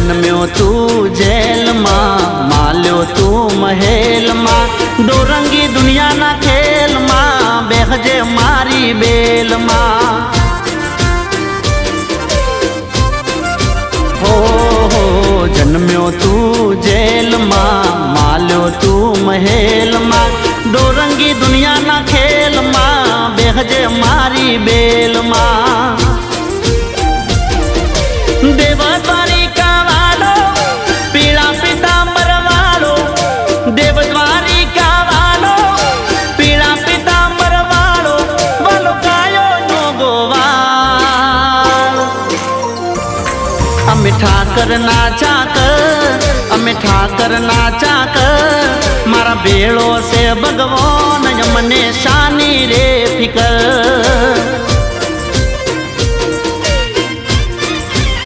जन्म्यो तू जेल मां, माल्यो तू महल मां, दोरंगी दुनिया ना खेल मां, बेहजे मारी बेल मां। हो जन्म्यो तू जेल मां, माल्यो तू महल मां, दोरंगी दुनिया ना खेल मां, बेहजे मारी बेल मां। देवद्वारिका वालो पीला पीतांबर वालो, देवद्वारिका वालो पीला पीतांबर वालो, वालो कायो नो गोवाल। अमे ठाकर नाचा कर, अमे ठाकर नाचा कर, मारा बेड़ो से भगवान यमने शानी रे फिकर।